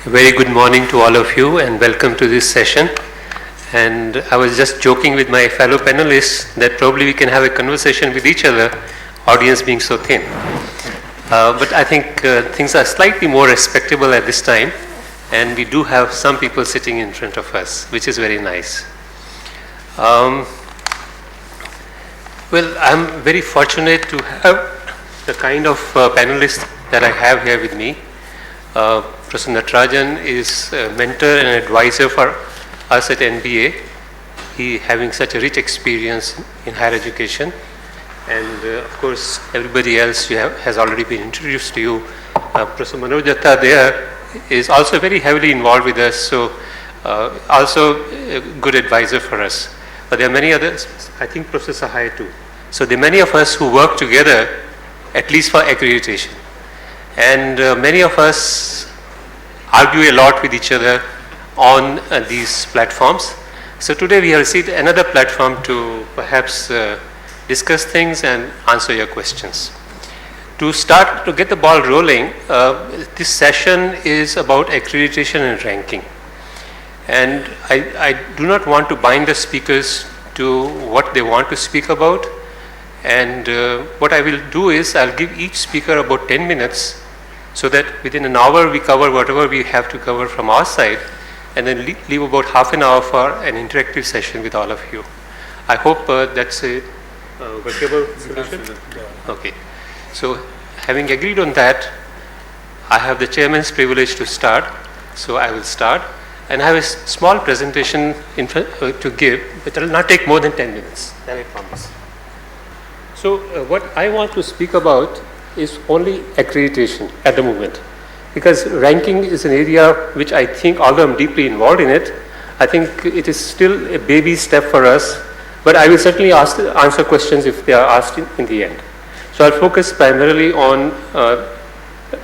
A very good morning to all of you and welcome to this session. And I was just joking with my fellow panelists that probably we can have a conversation with each other, audience being so thin. But I think things are slightly more respectable at this time, and we do have some people sitting in front of us, which is very nice. Well, I'm very fortunate to have the kind of panelists that I have here with me. Professor Natarajan is a mentor and advisor for us at NBA. He having such a rich experience in higher education. And of course, everybody else has already been introduced to you. Professor Manoj Datta there is also very heavily involved with us, so also a good advisor for us. But there are many others, I think Professor Sahai too. So there are many of us who work together, at least for accreditation. And many of us argue a lot with each other on these platforms. So today we have received another platform to perhaps discuss things and answer your questions. To start, to get the ball rolling, this session is about accreditation and ranking. And I do not want to bind the speakers to what they want to speak about. And what I will do is I'll give each speaker about 10 minutes so that within an hour we cover whatever we have to cover from our side, and then leave about half an hour for an interactive session with all of you. I hope that's a workable solution. Okay. So having agreed on that, I have the chairman's privilege to start. So I will start. And I have a small presentation to give, but it will not take more than 10 minutes, that I promise. So what I want to speak about is only accreditation at the moment, because ranking is an area which I think, although I'm deeply involved in it, I think it is still a baby step for us, but I will certainly answer questions if they are asked in the end. So I'll focus primarily on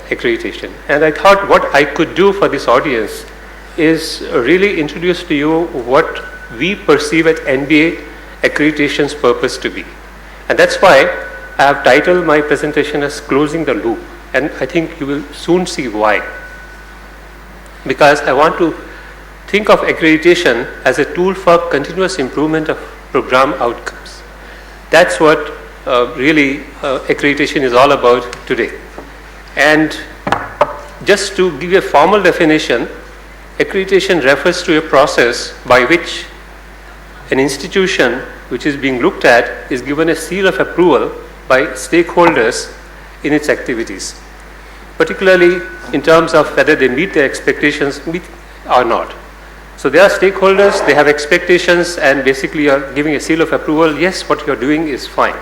accreditation. And I thought what I could do for this audience is really introduce to you what we perceive at NBA accreditation's purpose to be. And that's why I have titled my presentation as Closing the Loop, and I think you will soon see why. Because I want to think of accreditation as a tool for continuous improvement of program outcomes. That's what really accreditation is all about today. And just to give you a formal definition, accreditation refers to a process by which an institution which is being looked at is given a seal of approval by stakeholders in its activities, particularly in terms of whether they meet their expectations or not. So there are stakeholders, they have expectations, and basically you are giving a seal of approval, yes, what you are doing is fine.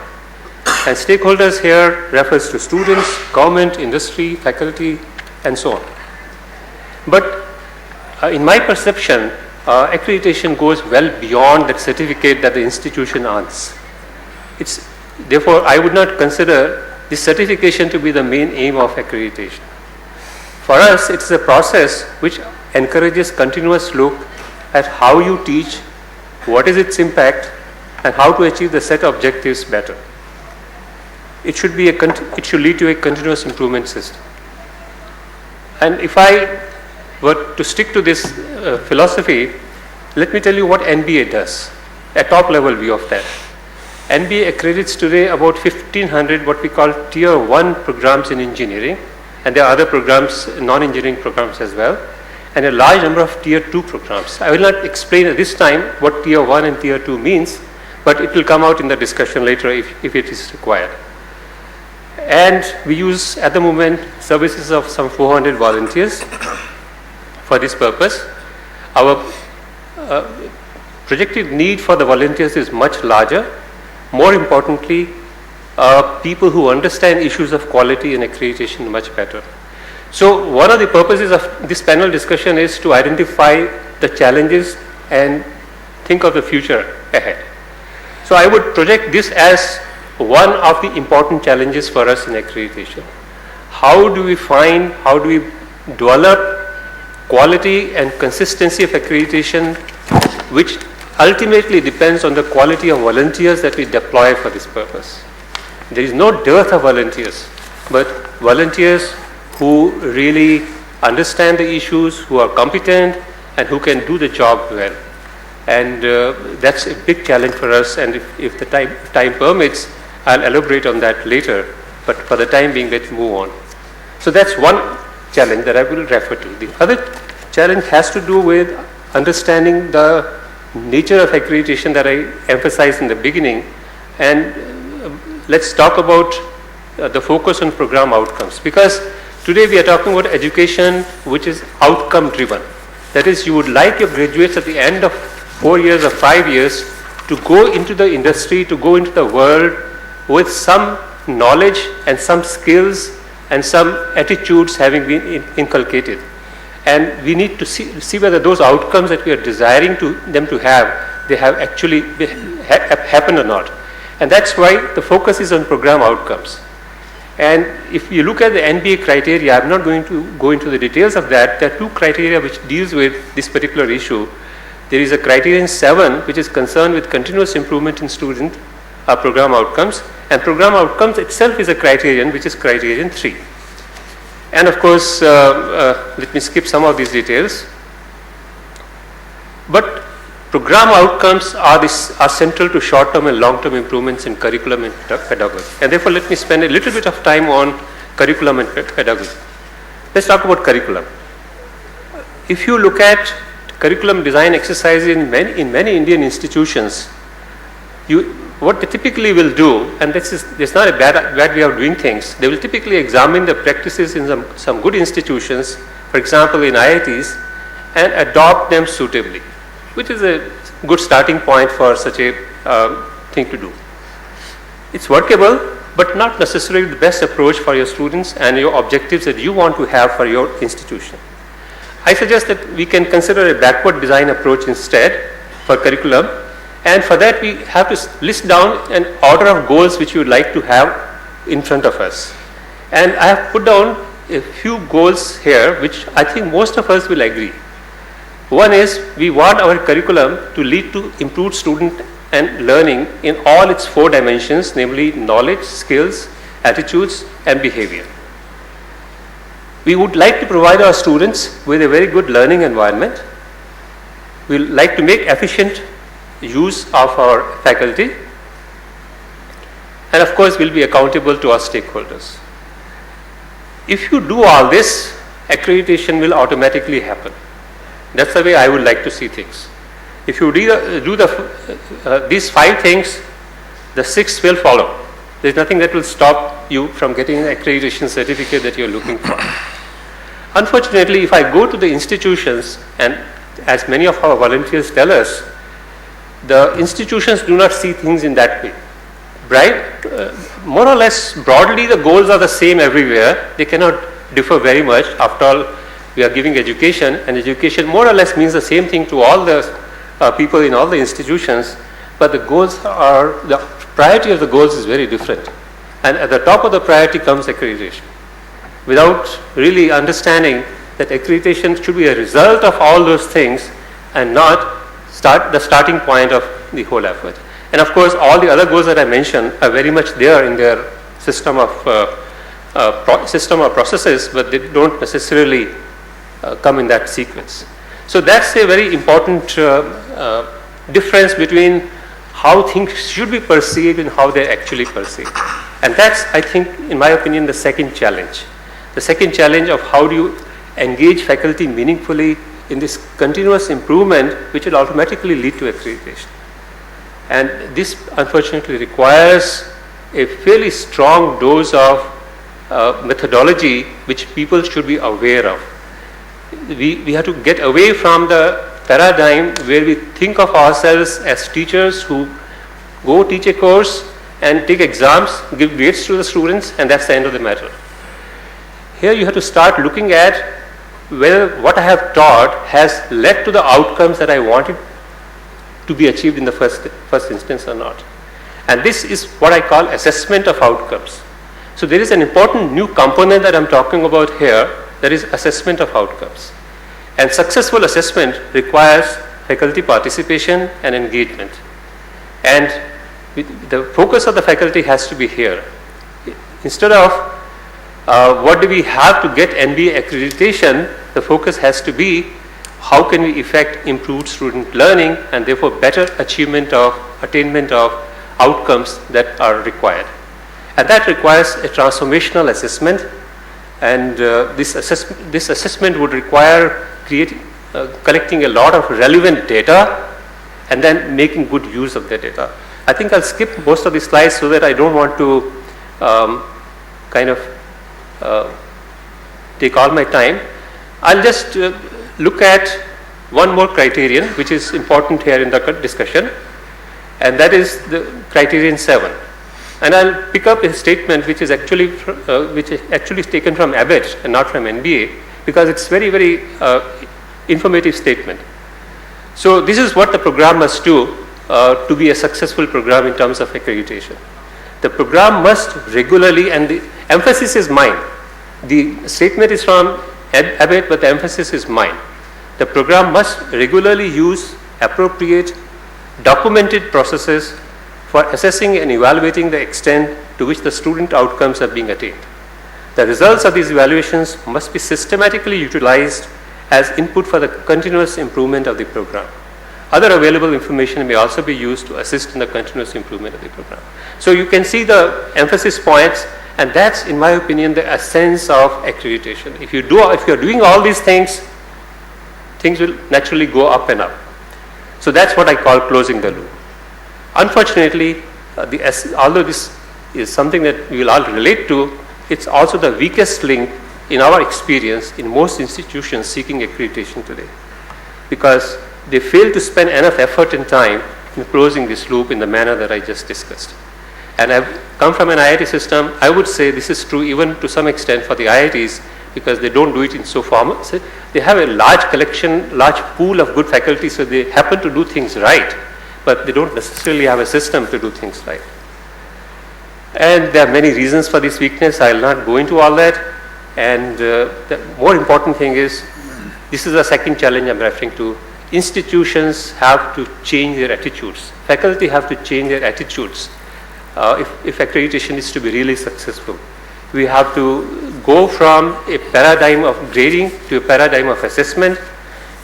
And stakeholders here refers to students, government, industry, faculty, and so on. But in my perception, accreditation goes well beyond that certificate that the institution earns. Therefore, I would not consider this certification to be the main aim of accreditation. For us, it's a process which encourages continuous look at how you teach, what is its impact, and how to achieve the set objectives better. It should lead to a continuous improvement system. And if I were to stick to this philosophy, let me tell you what NBA does, a top level view of that. NBA accredits today about 1,500 what we call tier 1 programs in engineering, and there are other programs, non-engineering programs as well, and a large number of tier 2 programs. I will not explain at this time what tier 1 and tier 2 means, but it will come out in the discussion later if it is required. And we use at the moment services of some 400 volunteers for this purpose. Our projected need for the volunteers is much larger. More importantly, people who understand issues of quality and accreditation much better. So one of the purposes of this panel discussion is to identify the challenges and think of the future ahead. So I would project this as one of the important challenges for us in accreditation. How do we develop quality and consistency of accreditation, which ultimately depends on the quality of volunteers that we deploy for this purpose. There is no dearth of volunteers, but volunteers who really understand the issues, who are competent, and who can do the job well. And that's a big challenge for us, and if the time permits, I'll elaborate on that later, but for the time being, let's move on. So that's one challenge that I will refer to. The other challenge has to do with understanding the nature of accreditation that I emphasized in the beginning, and let's talk about the focus on program outcomes, because today we are talking about education which is outcome driven. That is, you would like your graduates at the end of 4 years or 5 years to go into the industry, to go into the world with some knowledge and some skills and some attitudes having been inculcated. And we need to see whether those outcomes that we are desiring them to have, they have actually happened or not. And that's why the focus is on program outcomes. And if you look at the NBA criteria, I'm not going to go into the details of that. There are two criteria which deals with this particular issue. There is a criterion 7, which is concerned with continuous improvement in student program outcomes, and program outcomes itself is a criterion which is criterion 3. And of course, let me skip some of these details. But program outcomes are central to short-term and long-term improvements in curriculum and pedagogy. And therefore, let me spend a little bit of time on curriculum and pedagogy. Let's talk about curriculum. If you look at curriculum design exercises in many Indian institutions, what they typically will do, and this is not a bad way of doing things, they will typically examine the practices in some good institutions, for example in IITs, and adopt them suitably, which is a good starting point for such a thing to do. It's workable, but not necessarily the best approach for your students and your objectives that you want to have for your institution. I suggest that we can consider a backward design approach instead for curriculum, and for that we have to list down an order of goals which we would like to have in front of us. And I have put down a few goals here which I think most of us will agree. One is, we want our curriculum to lead to improved student and learning in all its 4 dimensions, namely knowledge, skills, attitudes, and behavior. We would like to provide our students with a very good learning environment. We would like to make efficient use of our faculty, and of course, we'll be accountable to our stakeholders. If you do all this, accreditation will automatically happen. That's the way I would like to see things. If you do these 5 things, the 6th will follow. There's nothing that will stop you from getting an accreditation certificate that you're looking for. Unfortunately, if I go to the institutions, and as many of our volunteers tell us, the institutions do not see things in that way. Right? More or less, broadly, the goals are the same everywhere. They cannot differ very much. After all, we are giving education, and education more or less means the same thing to all the people in all the institutions, but the priority of the goals is very different. And at the top of the priority comes accreditation, without really understanding that accreditation should be a result of all those things and not the starting point of the whole effort. And of course, all the other goals that I mentioned are very much there in their system of processes, but they don't necessarily come in that sequence. So that's a very important difference between how things should be perceived and how they're actually perceived. And that's, I think, in my opinion, the second challenge. The second challenge of how do you engage faculty meaningfully in this continuous improvement, which will automatically lead to accreditation. And this, unfortunately, requires a fairly strong dose of methodology which people should be aware of. We have to get away from the paradigm where we think of ourselves as teachers who go teach a course and take exams, give grades to the students, and that's the end of the matter. Here you have to start looking at whether what I have taught has led to the outcomes that I wanted to be achieved in the first instance or not. And this is what I call assessment of outcomes. So there is an important new component that I'm talking about here, that is assessment of outcomes. And successful assessment requires faculty participation and engagement. And the focus of the faculty has to be here. Instead of What do we have to get NBA accreditation? The focus has to be how can we effect improved student learning and therefore better attainment of outcomes that are required. And that requires a transformational assessment, and this assessment would require collecting a lot of relevant data and then making good use of the data. I think I'll skip most of the slides so that I don't want to take all my time. I'll just look at one more criterion which is important here in the discussion, and that is the criterion 7. And I'll pick up a statement which is actually taken from Abbott and not from NBA, because it's very, very informative statement. So this is what the program must do to be a successful program in terms of accreditation. The program must regularly, and the emphasis is mine. The statement is from Abbott, but the emphasis is mine. The program must regularly use appropriate documented processes for assessing and evaluating the extent to which the student outcomes are being attained. The results of these evaluations must be systematically utilized as input for the continuous improvement of the program. Other available information may also be used to assist in the continuous improvement of the program. So you can see the emphasis points, and that's, in my opinion, the essence of accreditation. If you're doing all these things, things will naturally go up and up. So that's what I call closing the loop. Unfortunately, although this is something that we will all relate to, it's also the weakest link in our experience in most institutions seeking accreditation today, because they fail to spend enough effort and time in closing this loop in the manner that I just discussed. And I've come from an IIT system. I would say this is true even to some extent for the IITs, because they don't do it in so formal. So they have a large collection, large pool of good faculty, so they happen to do things right, but they don't necessarily have a system to do things right. And there are many reasons for this weakness. I will not go into all that. And the more important thing is, this is the second challenge I'm referring to. Institutions have to change their attitudes. Faculty have to change their attitudes if accreditation is to be really successful. We have to go from a paradigm of grading to a paradigm of assessment.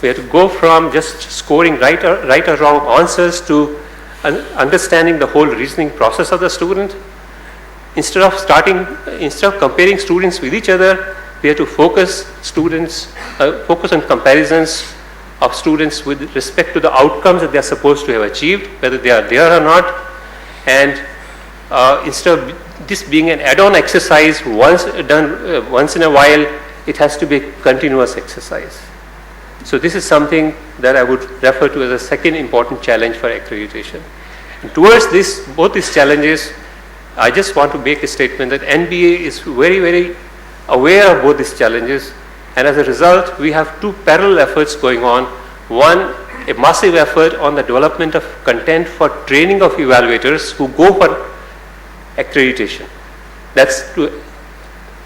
We have to go from just scoring right or wrong answers to understanding the whole reasoning process of the student. Instead of comparing students with each other, we have to focus on comparisons of students with respect to the outcomes that they are supposed to have achieved, whether they are there or not. And instead of this being an add-on exercise once in a while, it has to be a continuous exercise. So this is something that I would refer to as a second important challenge for accreditation. And towards both these challenges, I just want to make a statement that NBA is very, very aware of both these challenges, and as a result, we have two parallel efforts going on. One, a massive effort on the development of content for training of evaluators who go for accreditation. That's to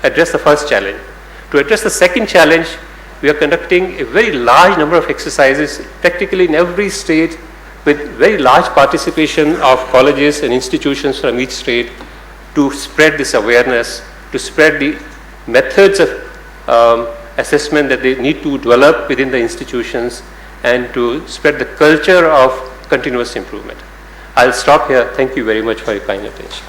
address the first challenge. To address the second challenge, we are conducting a very large number of exercises, practically in every state, with very large participation of colleges and institutions from each state, to spread this awareness, to spread the methods of assessment that they need to develop within the institutions, and to spread the culture of continuous improvement. I'll stop here. Thank you very much for your kind attention.